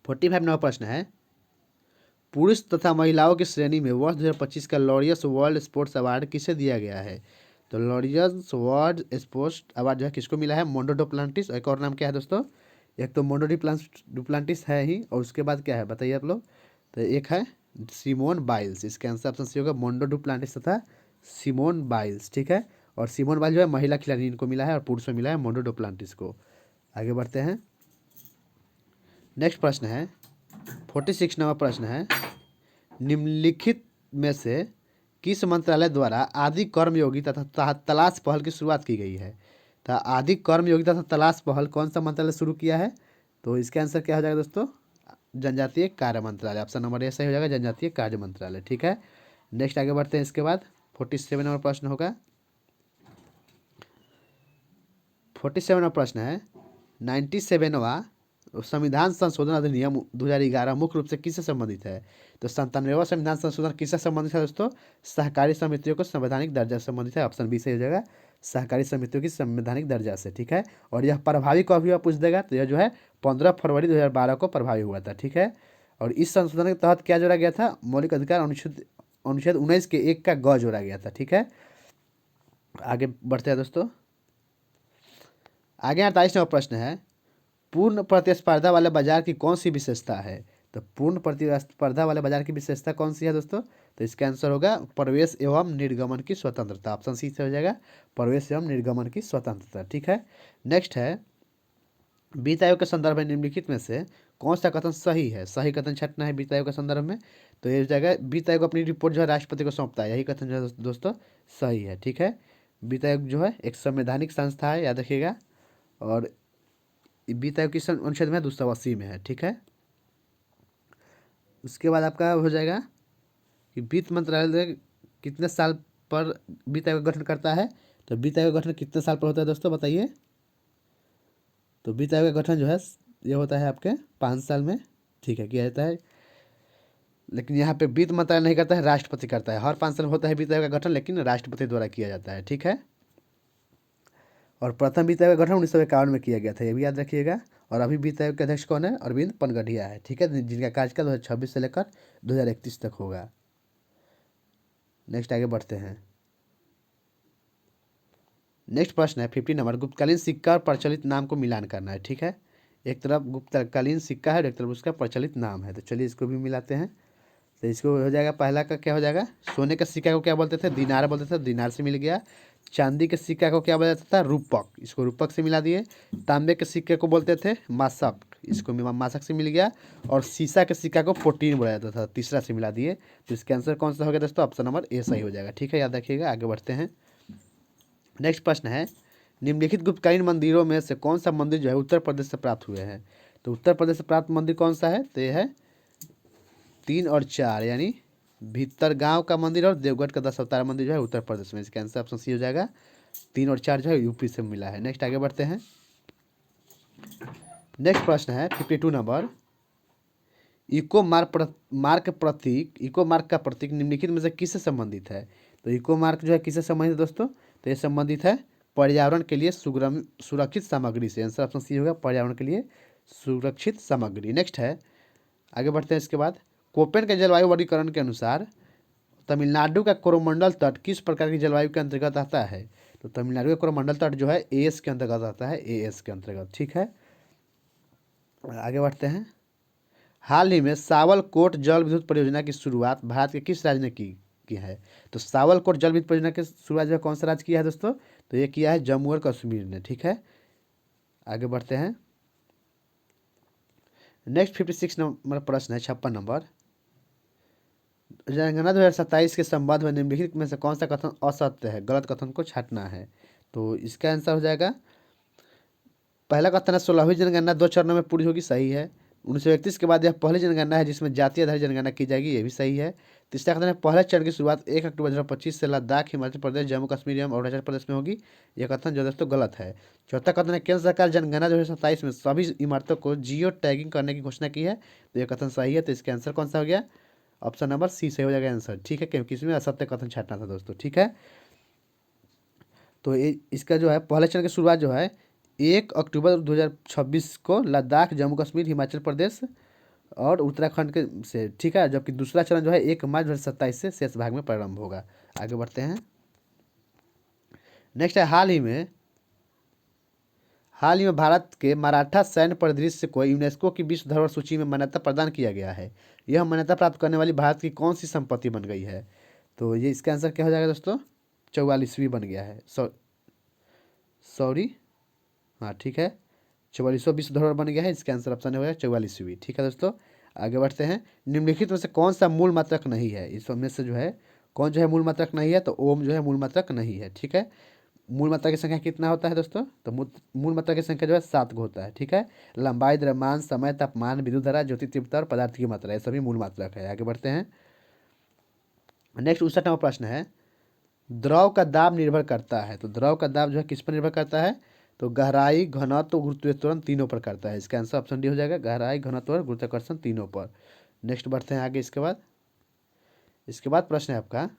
45 नंबर प्रश्न है, पुरुष तथा महिलाओं की श्रेणी में वर्ष 2025 का लॉरियस वर्ल्ड स्पोर्ट्स अवार्ड किसे दिया गया है? तो लॉरियस वर्ल्ड स्पोर्ट्स अवार्ड जो है किसको मिला है? Mondo Duplantis. और एक और नाम क्या है दोस्तों? एक तो मोंडो डुप्लांटिस है ही, और उसके बाद क्या है बताइए आप लोग? तो एक है सिमोन बाइल्स। इसका आंसर ऑप्शन सी होगा, मोंडो डुप्लांटिस तथा सिमोन बाइल्स। ठीक है, और सिमोन बाइल्स जो है महिला खिलाड़ी इनको मिला है, और पुरुष में मिला है मोंडो डुप्लांटिस को। आगे बढ़ते हैं। नेक्स्ट प्रश्न है 46 नंबर प्रश्न है, निम्नलिखित में से किस मंत्रालय द्वारा आदि कर्मयोगी तथा तलाश पहल की शुरुआत की गई है? तो आदि कर्मयोगी तथा तलाश पहल कौन सा मंत्रालय शुरू किया है? तो इसका आंसर क्या हो जाएगा दोस्तों? जनजातीय कार्य मंत्रालय। ऑप्शन नंबर ए सही हो जाएगा, जनजातीय कार्य मंत्रालय। ठीक है, नेक्स्ट आगे बढ़ते हैं। इसके बाद 47 नंबर प्रश्न होगा। 47वां प्रश्न है, 97वां संविधान संशोधन अधिनियम 2011 मुख्य रूप से किससे संबंधित है? तो 97वां संविधान संशोधन किससे संबंधित है दोस्तों? सहकारी समितियों को संवैधानिक दर्जा से संबंधित है। ऑप्शन बी सही हो जाएगा, सहकारी समितियों की संवैधानिक दर्जा से। ठीक है, और यह प्रभावी कब हुआ पूछ देगा तो यह जो है 15 फरवरी 2012 को प्रभावी हुआ था। ठीक है, और इस संशोधन के तहत क्या जोड़ा गया था? मौलिक अधिकार अनुच्छेद 19 के 1 का ग जोड़ा गया था। ठीक है, आगे बढ़ते हैं दोस्तों। आगे 48वां प्रश्न है, पूर्ण प्रतिस्पर्धा वाले बाजार की कौन सी विशेषता है? तो पूर्ण प्रतिस्पर्धा वाले बाजार की विशेषता कौन सी है दोस्तों? तो इसका आंसर होगा प्रवेश एवं निर्गमन की स्वतंत्रता। ऑप्शन सी से हो जाएगा प्रवेश एवं निर्गमन की स्वतंत्रता। ठीक है, नेक्स्ट है वित्त आयोग के संदर्भ में निम्नलिखित में से कौन सा कथन सही है। सही कथन छांटना है वित्त आयोग के संदर्भ में। तो ये हो जाएगा वित्त आयोग अपनी रिपोर्ट जो है राष्ट्रपति को सौंपता है, यही कथन जो है दोस्तों सही है। ठीक है, वित्त आयोग जो है एक संवैधानिक संस्था है, याद रखिएगा। और वित्त आयोग किस अनुच्छेद में 280 में है। ठीक है, उसके बाद आपका हो जाएगा कि वित्त मंत्रालय कितने साल पर वित्त आयोग गठन करता है। तो वित्त आयोग गठन कितने साल पर होता है दोस्तों बताइए। तो वित्त आयोग का गठन जो है ये होता है आपके 5 साल में। ठीक है, किया जाता है, लेकिन यहाँ पे वित्त मंत्रालय नहीं करता है, राष्ट्रपति करता है। हर 5 साल में होता है वित्त आयोग का गठन, लेकिन राष्ट्रपति द्वारा किया जाता है। ठीक है, और प्रथम वित्त आयोग का गठन 1951 में किया गया था, ये भी याद रखिएगा। और अभी वित्त आयोग के अध्यक्ष कौन है, अरविंद पनगडिया है। ठीक है, जिनका कार्यकाल 2026 से लेकर 2031 तक होगा। नेक्स्ट आगे बढ़ते हैं। नेक्स्ट प्रश्न है 50 नंबर, गुप्तकालीन सिक्का और प्रचलित नाम को मिलान करना है। ठीक है, एक तरफ गुप्तकालीन सिक्का है और एक तरफ उसका प्रचलित नाम है। तो चलिए इसको भी मिलाते हैं। तो इसको हो जाएगा, पहला का क्या हो जाएगा, सोने के सिक्का को क्या बोलते थे, दिनार बोलते थे, दिनार से मिल गया। चांदी के सिक्का को क्या बोला जाता था, रूपक, इसको रूपक से मिला दिए। तांबे के सिक्के को बोलते थे मासक, इसको मासक से मिल गया। और शीशा के सिक्का को प्रोटीन बोला जाता था, तीसरा से मिला दिए। तो इसका आंसर कौन सा हो गया दोस्तों, ऑप्शन नंबर ए सही हो जाएगा। ठीक है, याद रखिएगा। आगे बढ़ते हैं। नेक्स्ट प्रश्न है निम्नलिखित गुप्तकालीन मंदिरों में से कौन सा मंदिर जो है उत्तर प्रदेश से प्राप्त हुए हैं। तो उत्तर प्रदेश से प्राप्त मंदिर कौन सा है, तो ये है 3 और 4, यानी भीतर गांव का मंदिर और देवगढ़ का 10 अवतार मंदिर जो है उत्तर प्रदेश में। इसका आंसर ऑप्शन सी हो जाएगा। 3 और 4 जो है यूपी से मिला है। नेक्स्ट आगे बढ़ते हैं। नेक्स्ट प्रश्न है 52 नंबर, इको मार्क का प्रतीक निम्नलिखित में से किससे संबंधित है। तो इको मार्क जो है किससे संबंधित है दोस्तों, तो ये संबंधित है पर्यावरण के लिए सुरक्षित सामग्री से। आंसर ऑप्शन सी होगा पर्यावरण के लिए सुरक्षित सामग्री। नेक्स्ट है, आगे बढ़ते हैं। इसके बाद कोपेन के जलवायु वर्गीकरण के अनुसार तमिलनाडु का कोरोमंडल तट किस प्रकार की जलवायु के अंतर्गत आता है। तो तमिलनाडु का कोरोमंडल तट जो है एएस के अंतर्गत आता है, एएस के अंतर्गत। ठीक है, आगे बढ़ते हैं। हाल ही में सावलकोट जल विद्युत परियोजना की शुरुआत भारत के किस राज्य ने की है। तो सावलकोट जल विद्युत परियोजना की शुरुआत जो कौन सा राज्य किया है दोस्तों, तो ये किया है जम्मू और कश्मीर ने। ठीक है, आगे बढ़ते हैं। नेक्स्ट 56 नंबर प्रश्न है 56 नंबर, जनगणना 2027 के संबंध में निम्नलिखित में से कौन सा कथन असत्य है, गलत कथन को छांटना है। तो इसका आंसर हो जाएगा, पहला कथन है 16वीं जनगणना 2 चरणों में पूरी होगी, सही है। 1931 के बाद यह पहली जनगणना है जिसमें जातीय आधारित जनगणना की जाएगी, ये भी सही है। तीसरा कथन है पहले चरण की शुरुआत 1 अक्टूबर 2025 से लद्दाख, हिमाचल प्रदेश, जम्मू कश्मीर एवं अरुणाचल प्रदेश में होगी, यह कथन जो दोस्तों गलत है। चौथा कथन है केंद्र सरकार जनगणना 2027 में सभी इमारतों को जियो टैगिंग करने की घोषणा की है, तो यह कथन सही है। तो इसका आंसर कौन सा हो गया, ऑप्शन नंबर सी सही हो जाएगा आंसर। ठीक है, क्योंकि इसमें असत्य कथन छांटना था दोस्तों। ठीक है, तो इसका जो है पहले चरण की शुरुआत जो है 1 अक्टूबर 2026 को लद्दाख, जम्मू कश्मीर, हिमाचल प्रदेश और उत्तराखंड के से। ठीक है, जबकि दूसरा चरण जो है 1 मार्च 2027 से शेष भाग में प्रारंभ होगा। आगे बढ़ते हैं। नेक्स्ट है हाल ही में भारत के मराठा सैन्य परिदृश्य को यूनेस्को की विश्व धरोहर सूची में मान्यता प्रदान किया गया है। यह मान्यता प्राप्त करने वाली भारत की कौन सी संपत्ति बन गई है। तो ये इसका आंसर क्या हो जाएगा दोस्तों, 44वीं बन गया है। सॉरी, हाँ ठीक है, 44वां विश्व धरोहर बन गया है। इसका आंसर ऑप्शन हो गया 44वीं। ठीक है दोस्तों, आगे बढ़ते हैं। निम्नलिखित में से कौन सा मूल मात्रक नहीं है, इसमें से जो है कौन जो है मूल मात्रक नहीं है। तो ओम जो है मूल मात्रक नहीं है। ठीक है, मूल मात्रा की संख्या कितना होता है दोस्तों, तो मूल मात्रा की संख्या जो है 7 को होता है। ठीक है, लंबाई, द्रव्यमान, समय, तापमान, विद्युत धारा, ज्योति तीव्रता और पदार्थ की मात्रा, ये सभी मूल मात्रक है। आगे बढ़ते हैं। नेक्स्ट 59वां प्रश्न है, द्रव का दाब निर्भर करता है। तो द्रव का दाब जो है किस पर निर्भर करता है, तो गहराई, घनत्व, गुरुत्वाकर्षण तीनों पर करता है। इसका आंसर ऑप्शन डी हो जाएगा, गहराई, घनत्व और गुरुत्वाकर्षण तीनों पर। नेक्स्ट बढ़ते हैं आगे। इसके बाद प्रश्न है आपका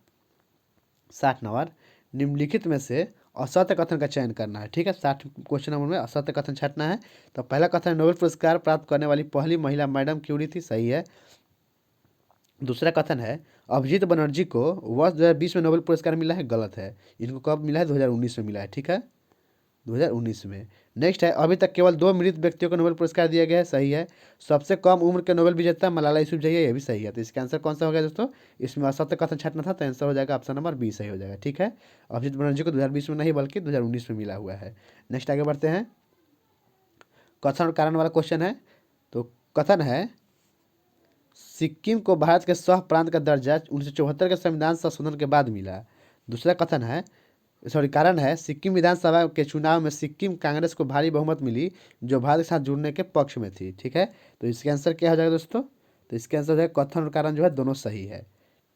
60 नंबर, निम्नलिखित में से असत्य कथन का चयन करना है। ठीक है, 60 क्वेश्चन नंबर में असत्य कथन छांटना है। तो पहला कथन, नोबेल पुरस्कार प्राप्त करने वाली पहली महिला मैडम क्यूरी थी, सही है। दूसरा कथन है अभिजीत बनर्जी को वर्ष 2020 में नोबेल पुरस्कार मिला है, गलत है। इनको कब मिला है, 2019 में मिला है। ठीक है, 2019 में। नेक्स्ट है, अभी तक केवल 2 मृत व्यक्तियों को नोबेल पुरस्कार दिया गया है, सही है। सबसे कम उम्र के नोबेल विजेता मलाला यूसुफजई है, ये भी सही है। तो इसका आंसर कौन सा हो गया दोस्तों? इसमें असत्य कथन छाटना था, तो आंसर हो जाएगा ऑप्शन नंबर बी सही हो जाएगा। ठीक है, अभिजीत बनर्जी को 2020 में नहीं बल्कि 2019 में मिला हुआ है। नेक्स्ट आगे बढ़ते हैं, कथन और कारण वाला क्वेश्चन है। तो कथन है, सिक्किम को भारत के सह प्रांत का दर्जा 1974 के संविधान संशोधन के बाद मिला। दूसरा कथन है, सॉरी कारण है, सिक्किम विधानसभा के चुनाव में सिक्किम कांग्रेस को भारी बहुमत मिली जो भारत के साथ जुड़ने के पक्ष में थी। ठीक है, तो इसके आंसर क्या हो जाएगा दोस्तों? तो इसके आंसर हो जाएगा कथन और कारण जो है दोनों सही है।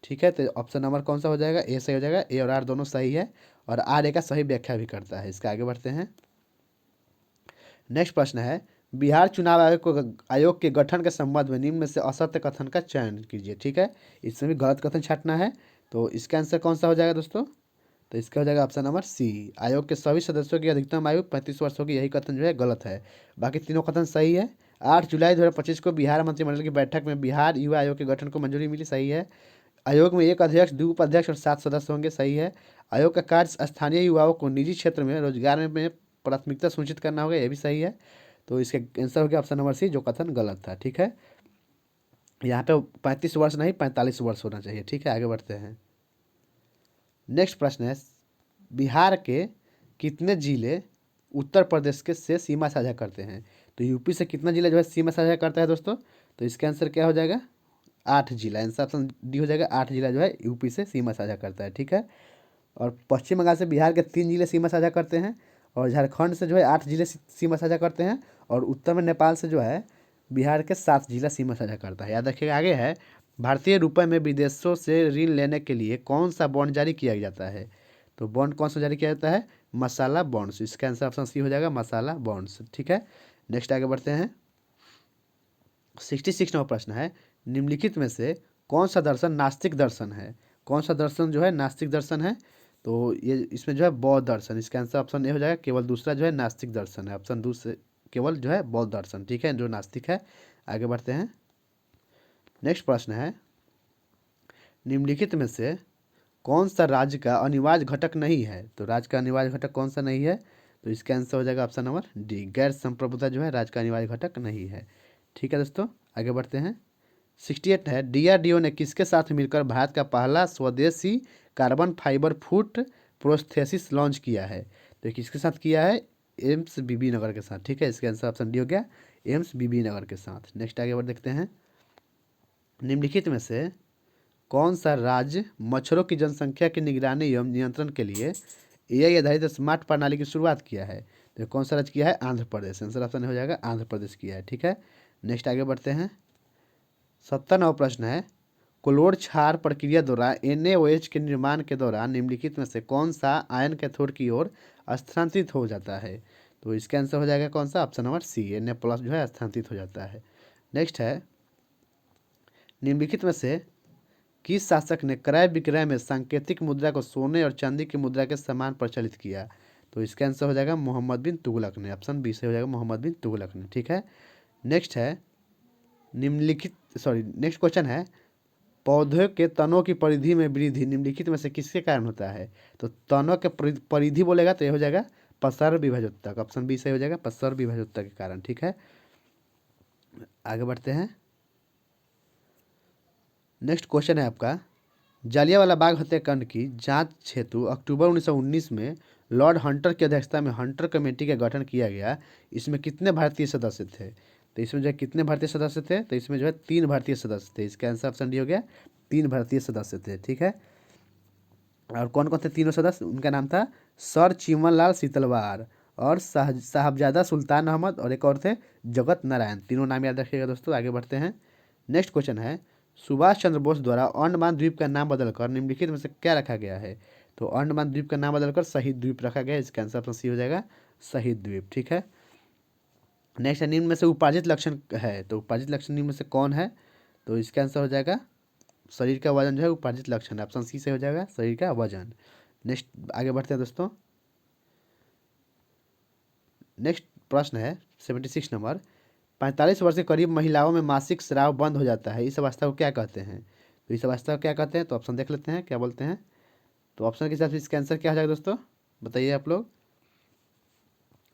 ठीक है, तो ऑप्शन नंबर कौन सा हो जाएगा? ए सही हो जाएगा। ए और आर दोनों सही है, और आर ए का सही व्याख्या भी करता है। इसका आगे बढ़ते हैं। नेक्स्ट प्रश्न है, बिहार चुनाव आयोग के गठन के संबंध में निम्न में से असत्य कथन का चयन कीजिए। ठीक है, इसमें भी गलत कथन छाटना है। तो इसका आंसर कौन सा हो जाएगा दोस्तों? तो इसका हो जाएगा ऑप्शन नंबर सी, आयोग के सभी सदस्यों की अधिकतम आयु 35 वर्ष होगी। यही कथन जो है गलत है, बाकी तीनों कथन सही है। 8 जुलाई 2025 को बिहार मंत्रिमंडल की बैठक में बिहार युवा आयोग के गठन को मंजूरी मिली, सही है। आयोग में 1 अध्यक्ष, 2 उपाध्यक्ष और 7 सदस्य होंगे, सही है। आयोग का कार्य स्थानीय युवाओं को निजी क्षेत्र में रोजगार में प्राथमिकता सुनिश्चित करना होगा, यह भी सही है। तो इसका आंसर हो गया ऑप्शन नंबर सी, जो कथन गलत था। ठीक है, यहाँ पे 35 वर्ष नहीं 45 वर्ष होना चाहिए। ठीक है, आगे बढ़ते हैं। नेक्स्ट प्रश्न है, बिहार के कितने जिले उत्तर प्रदेश के से सीमा साझा करते हैं? तो यूपी से कितना जिला जो है सीमा साझा करता है दोस्तों? तो इसका आंसर क्या हो जाएगा? 8 जिला। आंसर ऑप्शन डी हो जाएगा, 8 जिला जो है यूपी से सीमा साझा करता है। ठीक है, और पश्चिम बंगाल से बिहार के 3 जिले सीमा साझा करते हैं, और झारखंड से जो है 8 जिले सीमा साझा करते हैं, और उत्तर में नेपाल से जो है बिहार के 7 जिला सीमा साझा करता है। याद रखिएगा। आगे है, भारतीय रुपये में विदेशों से ऋण लेने के लिए कौन सा बॉन्ड जारी किया जाता है? तो बॉन्ड कौन सा जारी किया जाता है? मसाला बॉन्ड्स। इसका आंसर ऑप्शन सी हो जाएगा, मसाला बॉन्ड्स। ठीक है, नेक्स्ट आगे बढ़ते हैं। 66 नंबर प्रश्न है, निम्नलिखित में से कौन सा दर्शन नास्तिक दर्शन है? कौन सा दर्शन जो है नास्तिक दर्शन है? तो ये इसमें जो है बौद्ध दर्शन। इसका आंसर ऑप्शन ए हो जाएगा, केवल दूसरा जो है नास्तिक दर्शन है। ऑप्शन दूसरे केवल जो है बौद्ध दर्शन। ठीक है, जो नास्तिक है। आगे बढ़ते हैं। नेक्स्ट प्रश्न है, निम्नलिखित में से कौन सा राज्य का अनिवार्य घटक नहीं है? तो राज्य का अनिवार्य घटक कौन सा नहीं है? तो इसका आंसर हो जाएगा ऑप्शन नंबर डी, गैर संप्रभुता जो है राज्य का अनिवार्य घटक नहीं है। ठीक है दोस्तों, आगे बढ़ते हैं। 68 है, डीआरडीओ ने किसके साथ मिलकर भारत का पहला स्वदेशी carbon fibre food prosthesis launch किया है? तो ये किसके साथ किया है? एम्स बीबी नगर के साथ। ठीक है, इसका आंसर ऑप्शन डी हो गया, एम्स बीबी नगर के साथ। नेक्स्ट आगे बढ़ देखते हैं। निम्नलिखित में से कौन सा राज्य मच्छरों की जनसंख्या की निगरानी एवं नियंत्रण के लिए एआई आधारित स्मार्ट प्रणाली की शुरुआत किया है? तो कौन सा राज्य किया है? आंध्र प्रदेश। आंसर ऑप्शन हो जाएगा आंध्र प्रदेश किया है। ठीक है, नेक्स्ट आगे बढ़ते हैं। 70वां प्रश्न है, क्लोर क्षार प्रक्रिया द्वारा NaOH के निर्माण के दौरान निम्नलिखित में से कौन सा आयन कैथोड की ओर स्थानांतरित हो जाता है? तो इसका आंसर हो जाएगा कौन सा? ऑप्शन नंबर सी, Na+ जो है स्थानांतरित हो जाता है। नेक्स्ट है, निम्नलिखित में से किस शासक ने क्रय विक्रय में सांकेतिक मुद्रा को सोने और चांदी की मुद्रा के समान प्रचलित किया? तो इसका आंसर हो जाएगा मोहम्मद बिन तुगलक ने। ऑप्शन बी से हो जाएगा मोहम्मद बिन तुगलक ने। ठीक है, नेक्स्ट है, नेक्स्ट क्वेश्चन है, पौधे के तनों की परिधि में वृद्धि निम्नलिखित में से किसके कारण होता है? तो तनों के परिधि बोलेगा तो ये हो जाएगा पसर विभाजोत्तक। ऑप्शन बी से हो जाएगा पसर विभाजोत्तक के कारण। ठीक है, आगे बढ़ते हैं। नेक्स्ट क्वेश्चन है आपका, जलियांवाला बाग हत्याकांड की जांच हेतु अक्टूबर 1919 में लॉर्ड हंटर की अध्यक्षता में हंटर कमेटी का गठन किया गया। इसमें कितने भारतीय सदस्य थे? तो इसमें जो है कितने भारतीय सदस्य थे? तो इसमें जो है 3 भारतीय सदस्य थे। इसका आंसर ऑप्शन डी हो गया, 3 भारतीय सदस्य थे। ठीक है, और कौन कौन थे तीनों सदस्य? उनका नाम था सर चिमनलाल सीतलवार, और साहबजादा सुल्तान अहमद, और एक और थे जगत नारायण। तीनों नाम याद रखिएगा दोस्तों। आगे बढ़ते हैं। नेक्स्ट क्वेश्चन है, सुभाष चंद्र बोस द्वारा अंडमान द्वीप का नाम बदलकर निम्नलिखित में से क्या रखा गया है? तो अंडमान द्वीप का नाम बदलकर शहीद द्वीप रखा गया है। इसका आंसर ऑप्शन सी हो जाएगा, शहीद द्वीप। ठीक है, नेक्स्ट है, निम्न में से उपार्जित लक्षण है। तो उपार्जित लक्षण निम्न में से कौन है? तो इसका आंसर हो जाएगा शरीर का वजन जो है उपार्जित लक्षण है। ऑप्शन सी से हो जाएगा शरीर का वजन। नेक्स्ट आगे बढ़ते हैं दोस्तों। नेक्स्ट प्रश्न है 76 नंबर, 45 वर्ष के करीब महिलाओं में मासिक स्राव बंद हो जाता है, इस अवस्था को क्या कहते हैं? तो इस अवस्था को क्या कहते हैं? तो ऑप्शन देख लेते हैं क्या बोलते हैं। तो ऑप्शन के हिसाब से इसका आंसर क्या हो जाएगा दोस्तों, बताइए आप लोग।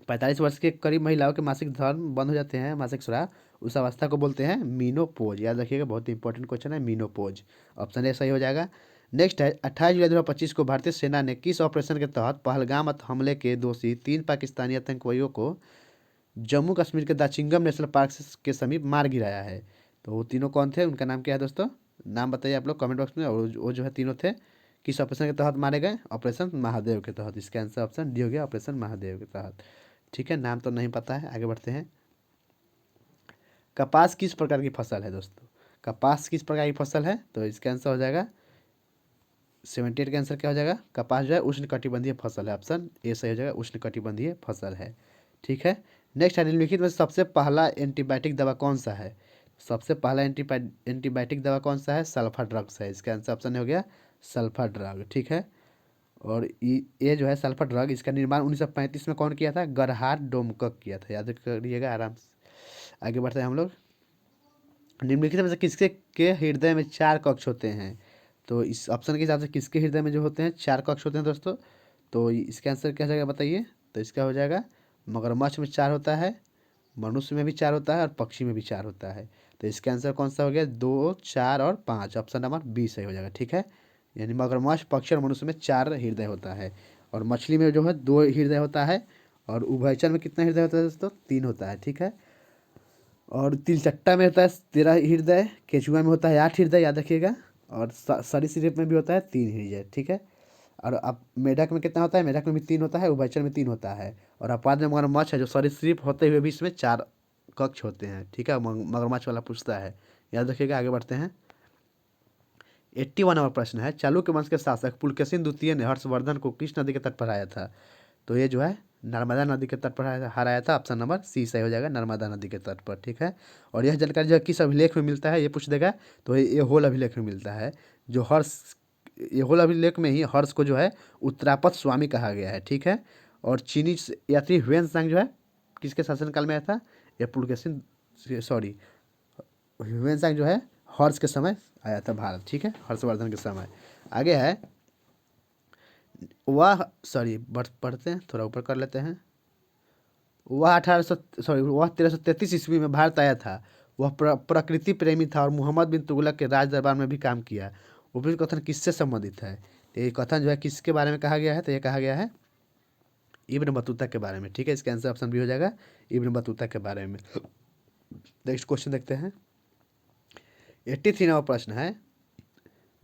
45 वर्ष के करीब महिलाओं के मासिक धर्म बंद हो जाते हैं, मासिक स्राव, उस अवस्था को बोलते हैं मीनोपोज। याद रखिएगा, बहुत ही इंपॉर्टेंट क्वेश्चन है, मीनोपोज। ऑप्शन ए सही हो जाएगा। नेक्स्ट है 28 जुलाई 2025 को भारतीय सेना ने किस ऑपरेशन के तहत पहलगाम हमले के दोषी 3 पाकिस्तानी आतंकवादियों को जम्मू कश्मीर के दाचिंगम नेशनल पार्क के समीप मार गिराया है? तो वो तीनों कौन थे, उनका नाम क्या है दोस्तों? नाम बताइए आप लोग कमेंट बॉक्स में। और वो जो है तीनों थे, किस ऑपरेशन के तहत मारे गए? ऑपरेशन महादेव के तहत। इसका आंसर ऑप्शन डी हो गया, ऑपरेशन महादेव के तहत। ठीक है, नाम तो नहीं पता है, आगे बढ़ते हैं। कपास किस प्रकार की फसल है दोस्तों? कपास किस प्रकार की फसल है? तो इसका आंसर हो जाएगा 78 का आंसर क्या हो जाएगा? कपास जो है उष्णकटिबंधीय फसल है, ऑप्शन ए सही हो जाएगा, उष्णकटिबंधीय फसल है। ठीक है, नेक्स्ट है निम्नलिखित में सबसे पहला एंटीबायोटिक दवा कौन सा है? सबसे पहला एंटीबायोटिक दवा कौन सा है? सल्फा ड्रग्स है। इसका आंसर ऑप्शन हो गया सल्फा ड्रग। ठीक है, और ये जो है सल्फर ड्रग, इसका निर्माण 1935 में कौन किया था? गरहार्ड डोमकक किया था, याद करिएगा आराम से। आगे बढ़ते हैं हम लोग। निम्नलिखित में से किसके के हृदय में 4 कक्ष होते हैं? तो इस ऑप्शन के हिसाब से किसके हृदय में जो होते हैं 4 कक्ष होते हैं दोस्तों? तो इसका आंसर क्या हो जाएगा बताइए? तो इसका हो जाएगा मगरमच्छ में 4 होता है, मनुष्य में भी 4 होता है, और पक्षी में भी 4 होता है। तो इसका आंसर कौन सा हो गया? 2, 4 और 5, ऑप्शन नंबर बी सही हो जाएगा। ठीक है, यानी मगरमच्छ, पक्षी और मनुष्य में 4 हृदय होता है, और मछली में जो है 2 हृदय होता है, और उभयचर में कितना हृदय होता है दोस्तों? 3 होता है। ठीक है, और तिलचट्टा में होता है 13 हृदय, केचुआ में होता है 8 हृदय, याद रखिएगा, और सरीसृप में भी होता है 3 हृदय। ठीक है, और अब मेढक में कितना होता है? मेढक में भी 3 होता है, उभयचर में 3 होता है, और अपवाद में मगरमच्छ है जो सरीसृप होते हुए भी इसमें 4 कक्ष होते हैं। ठीक है, मगरमच्छ वाला पूछता है, याद रखिएगा। आगे बढ़ते हैं। 81 नंबर प्रश्न है, चालुक्य वंश के शासक पुलकेशिन द्वितीय ने हर्षवर्धन को किस नदी के तट पर हराया था? तो ये जो है नर्मदा नदी के तट पर हराया था, ऑप्शन नंबर सी सही हो जाएगा, नर्मदा नदी के तट पर। ठीक है, और यह जानकारी जो किस अभिलेख में मिलता है ये पूछ देगा, तो ये होल अभिलेख में मिलता है। जो हर्ष, ये होल अभिलेख में ही हर्ष को जो है उत्तरापद स्वामी कहा गया है। ठीक है, और चीनी यात्री ह्वेन जो है किसके शासनकाल में आया था? ये पुलकेशिन, सॉरी, ह्वेन जो है हर्ष के समय आया था भारत। ठीक है, हर्षवर्धन के समय। आगे है वह, सॉरी पढ़ते हैं, थोड़ा ऊपर कर लेते हैं। वह 1333 ईस्वी में भारत आया था। वह प्रकृति प्रेमी था और मोहम्मद बिन तुगलक के राज दरबार में भी काम किया। उपयुक्त कथन किससे संबंधित है? तो ये कथन जो है किसके बारे में कहा गया है? तो ये कहा गया है इब्न बतूता के बारे में। ठीक है, इसका आंसर ऑप्शन भी हो जाएगा इब्न बतूता के बारे में। नेक्स्ट क्वेश्चन देखते हैं। 83 नंबर प्रश्न है,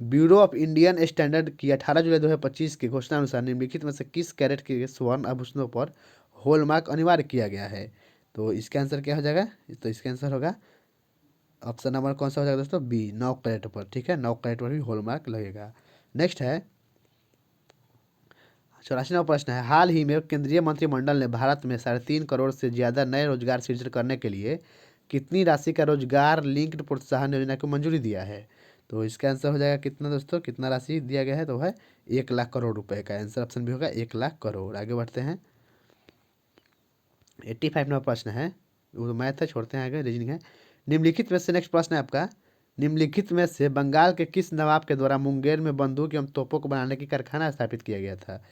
ब्यूरो ऑफ इंडियन स्टैंडर्ड की 18 जुलाई 2025 की घोषणा अनुसार निम्नलिखित में से किस कैरेट के स्वर्ण आभूषणों पर हॉलमार्क अनिवार्य किया गया है? तो इसका आंसर क्या हो जाएगा? तो इसका आंसर होगा ऑप्शन नंबर कौन सा हो जाएगा दोस्तों? बी, 9 कैरेट पर। ठीक है, 9 कैरेट पर भी हॉलमार्क लगेगा। नेक्स्ट है 84 नंबर प्रश्न है, हाल ही में केंद्रीय मंत्रिमंडल ने भारत में 3.5 करोड़ से ज़्यादा नए रोजगार सृजन करने के लिए कितनी राशि का रोजगार लिंक्ड प्रोत्साहन योजना को मंजूरी दिया है? तो इसका आंसर हो जाएगा कितना दोस्तों? कितना राशि दिया गया है? तो है 1 लाख करोड़ रुपए का। आंसर ऑप्शन भी होगा 1 लाख करोड़। आगे बढ़ते हैं। 85 नंबर प्रश्न है, वो तो मैथ है, छोड़ते हैं, आगे रीजनिंग है। निम्नलिखित में से, नेक्स्ट प्रश्न है आपका, निम्नलिखित में से बंगाल के किस नवाब के द्वारा मुंगेर में बंदूक एवं तोपों को बनाने की कारखाना स्थापित किया गया था?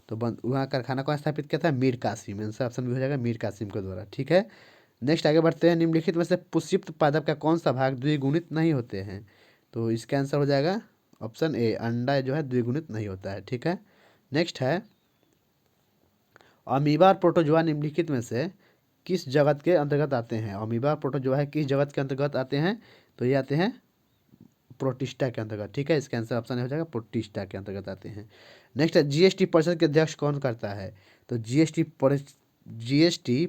तो वहाँ कारखाना कौन स्थापित किया था? मीर कासिम। आंसर ऑप्शन भी हो जाएगा मीर कासिम के द्वारा। ठीक है, नेक्स्ट आगे बढ़ते हैं। निम्नलिखित में से पुष्पित पादप का कौन सा भाग द्विगुणित नहीं होते हैं? तो इसका आंसर हो जाएगा ऑप्शन ए, अंडा जो है द्विगुणित नहीं होता है। ठीक है, नेक्स्ट है अमीबा और प्रोटोजोआ निम्नलिखित में से किस जगत के अंतर्गत आते हैं? अमीबा और प्रोटोजोआ है किस जगत के अंतर्गत आते हैं? तो ये आते हैं प्रोटिस्टा के अंतर्गत। ठीक है, इसका आंसर ऑप्शन हो जाएगा प्रोटिस्टा के अंतर्गत आते हैं। नेक्स्ट है जीएसटी परिषद के अध्यक्ष कौन करता है? तो जीएसटी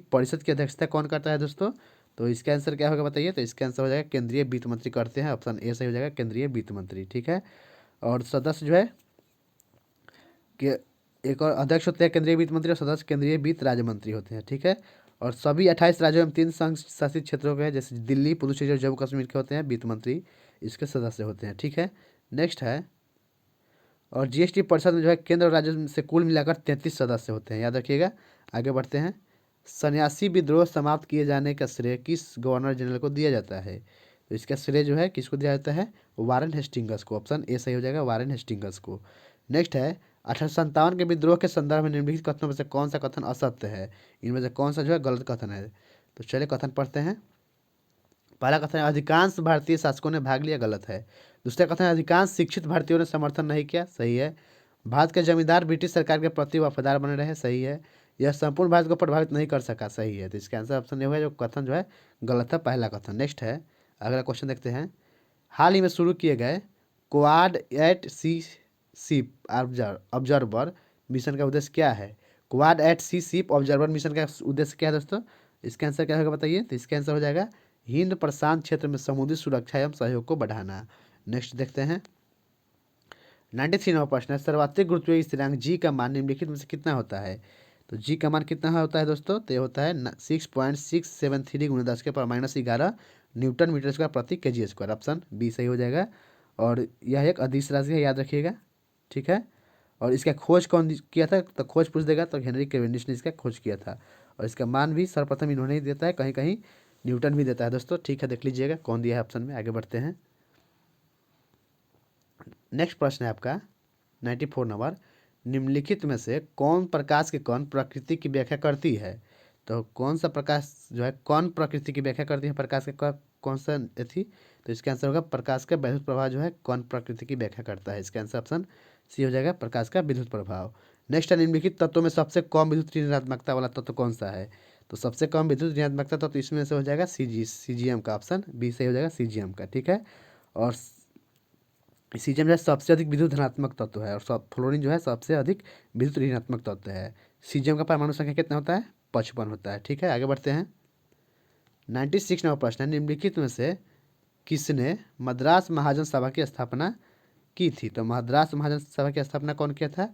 परिषद की अध्यक्षता कौन करता है दोस्तों? तो इसका आंसर क्या होगा बताइए? तो इसका आंसर हो जाएगा केंद्रीय वित्त मंत्री करते हैं, ऑप्शन ए सही हो जाएगा केंद्रीय वित्त मंत्री। ठीक है, और सदस्य जो है कि एक और अध्यक्ष होते हैं केंद्रीय वित्त मंत्री, और सदस्य केंद्रीय वित्त राज्य मंत्री होते हैं। ठीक है, और सभी 28 राज्यों में 3 संघ शासित क्षेत्रों के हैं, जैसे दिल्ली, पुदुचेरी और जम्मू कश्मीर के होते हैं वित्त मंत्री, इसके सदस्य होते हैं। ठीक है, नेक्स्ट है, और जीएसटी परिषद में जो है केंद्र और राज्य से कुल मिलाकर 33 सदस्य होते हैं, याद रखिएगा। आगे बढ़ते हैं। सन्यासी विद्रोह समाप्त किए जाने का श्रेय किस गवर्नर जनरल को दिया जाता है? तो इसका श्रेय जो है किसको दिया जाता है? वारेन हेस्टिंगस को। ऑप्शन ए सही हो जाएगा वारेन हेस्टिंगस को। नेक्स्ट है 1857 के विद्रोह के संदर्भ में निम्नलिखित कथनों में से कौन सा कथन असत्य है, इनमें से कौन सा जो है गलत कथन है। तो चलिए कथन पढ़ते हैं। पहला कथन है अधिकांश भारतीय शासकों ने भाग लिया, गलत है। दूसरा कथन है अधिकांश शिक्षित भारतीयों ने समर्थन नहीं किया, सही है। भारत के जमींदार ब्रिटिश सरकार के प्रति वफादार बने रहे, सही है। यह संपूर्ण भारत को प्रभावित नहीं कर सका, सही है। तो इसका आंसर ऑप्शन ये होगा, जो कथन जो है गलत है, पहला कथन। नेक्स्ट है, अगला क्वेश्चन देखते हैं। हाल ही में शुरू किए गए क्वाड एट सी शिप ऑब्जर्वर मिशन का उद्देश्य क्या है। क्वाड एट सी शिप ऑब्जर्वर मिशन का उद्देश्य क्या है दोस्तों, इसका आंसर क्या होगा बताइए। तो इसका आंसर हो जाएगा हिंद प्रशांत क्षेत्र में समुद्री सुरक्षा एवं सहयोग को बढ़ाना। नेक्स्ट देखते हैं। 93 नंबर प्रश्न है, सर्वाधिक गुरुत्वीय स्थिरांक जी का मान निम्नलिखित में से कितना होता है। तो जी का मान कितना होता है दोस्तों, तो ये होता है 6.673 × 10⁻11 न्यूटन मीटर स्क्वायर प्रति केजी स्क्वायर। ऑप्शन बी सही हो जाएगा। और यह एक अदिश राशि है, याद रखिएगा, ठीक है। और इसका खोज कौन किया था, तो खोज पूछ देगा तो हेनरी कैवेंडिश ने इसका खोज किया था। और इसका मान भी सर्वप्रथम इन्होंने ही देता है, कहीं कहीं न्यूटन भी देता है दोस्तों, ठीक है। देख लीजिएगा कौन दिया है ऑप्शन में। आगे बढ़ते हैं। नेक्स्ट प्रश्न है आपका 94 नंबर, निम्नलिखित में से कौन प्रकाश के कण प्रकृति की व्याख्या करती है। तो कौन सा प्रकाश जो है कौन प्रकृति की व्याख्या करती है, प्रकाश के कौन सा थी। तो इसका आंसर होगा प्रकाश का विद्युत प्रभाव जो है कौन प्रकृति की व्याख्या करता है। इसका आंसर ऑप्शन सी हो जाएगा, प्रकाश का विद्युत प्रभाव। नेक्स्ट है, निम्नलिखित तत्वों में सबसे कम विद्युत ऋणात्मकता वाला तत्व कौन सा है। तो सबसे कम विद्युत ऋणात्मकता तत्व इसमें से हो जाएगा सीजीएम का, ऑप्शन बी सही हो जाएगा, सीजीएम का, ठीक है। और सीजियम जो है सबसे अधिक विद्युत धनात्मक तत्व है, और सब फ्लोरीन जो है सबसे अधिक विद्युत ऋणात्मक तत्व है। सीजियम का परमाणु संख्या कितना होता है, 55 होता है, ठीक है। आगे बढ़ते हैं। 96 नंबर प्रश्न है, निम्नलिखित में से किसने मद्रास महाजन सभा की स्थापना की थी। तो मद्रास महाजन सभा की स्थापना कौन किया था,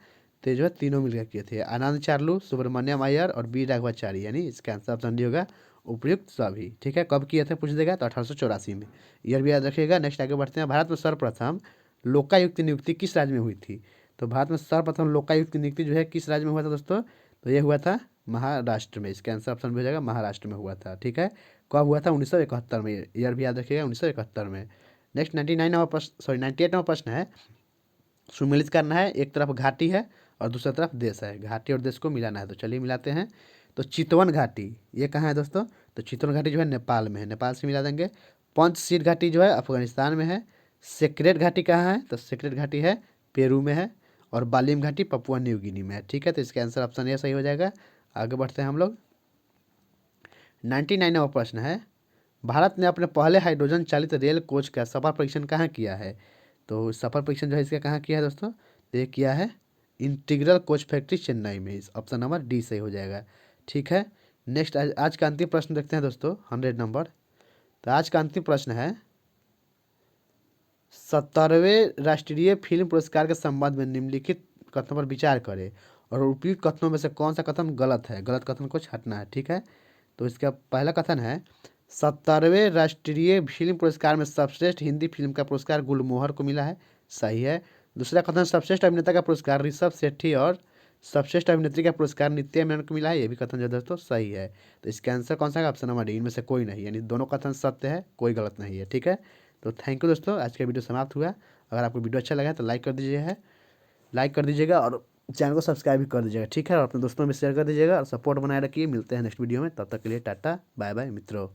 तो जो है तीनों मिलकर किए थे, आनंद चार्लू, सुब्रमण्यम अय्यर और बी राघवाचारी, यानी इसका आंसर ऑप्शन डी होगा, उपयुक्त सभी, ठीक है। कब किए थे पूछ देगा, तो 1884 में, ईयर भी याद रखिएगा। नेक्स्ट आगे बढ़ते हैं। भारत में सर्वप्रथम लोकायुक्त की नियुक्ति किस राज्य में हुई थी। तो भारत में सर्वप्रथम लोकायुक्त की नियुक्ति जो है किस राज्य में हुआ था दोस्तों, तो ये हुआ था महाराष्ट्र में। इसका आंसर ऑप्शन भी हो जाएगा, महाराष्ट्र में हुआ था, ठीक है। कब हुआ था, 1971 में, ईयर भी याद रखिएगा, 1971 में। नेक्स्ट 99 नंबर प्रश्न, सॉरी 98 नंबर प्रश्न है, सुमेलित करना है, एक तरफ घाटी है और दूसरी तरफ देश है, घाटी और देश को मिलाना है। तो चलिए मिलाते हैं। तो चितवन घाटी ये कहाँ है दोस्तों, तो चितवन घाटी जो है नेपाल में है, नेपाल से मिला देंगे। पंचशील घाटी जो है अफगानिस्तान में है। सेक्रेट घाटी कहाँ है, तो सेक्रेट घाटी है पेरू में है। और बालिम घाटी पपुआ न्यू गिनी में है, ठीक है। तो इसका आंसर ऑप्शन ए सही हो जाएगा। आगे बढ़ते हैं हम लोग। 99 नंबर प्रश्न है, भारत ने अपने पहले हाइड्रोजन चालित रेल कोच का सफल परीक्षण कहाँ किया है। तो सफल परीक्षण जो है इसका कहाँ किया है दोस्तों, तो ये किया है इंटीग्रल कोच फैक्ट्री चेन्नई में। इस ऑप्शन नंबर डी सही हो जाएगा, ठीक है। नेक्स्ट आज का अंतिम प्रश्न देखते हैं दोस्तों, 100 नंबर। तो आज का अंतिम प्रश्न है, 70वें राष्ट्रीय फिल्म पुरस्कार के संबंध में निम्नलिखित कथनों पर विचार करें और उपयुक्त कथनों में से कौन सा कथन गलत है, गलत कथन को छांटना है, ठीक है। तो इसका पहला कथन है, 70वें राष्ट्रीय फिल्म पुरस्कार में सर्वश्रेष्ठ हिंदी फिल्म का पुरस्कार गुलमोहर को मिला है, सही है। दूसरा कथन, सर्वश्रेष्ठ अभिनेता का पुरस्कार ऋषभ शेट्टी और सर्वश्रेष्ठ अभिनेत्री का पुरस्कार नित्या मेनन को मिला है, ये भी कथन जो है दोस्तों सही है। तो इसका आंसर कौन सा है, ऑप्शन नंबर डी, इनमें से कोई नहीं, यानी दोनों कथन सत्य है, कोई गलत नहीं है, ठीक है। तो थैंक यू दोस्तों, आज का वीडियो समाप्त हुआ। अगर आपको वीडियो अच्छा लगा तो लाइक कर दीजिएगा और चैनल को सब्सक्राइब भी कर दीजिएगा, ठीक है। और अपने दोस्तों में शेयर कर दीजिएगा और सपोर्ट बनाए रखिए। मिलते हैं नेक्स्ट वीडियो में, तब तक के लिए टाटा बाय बाय मित्रों।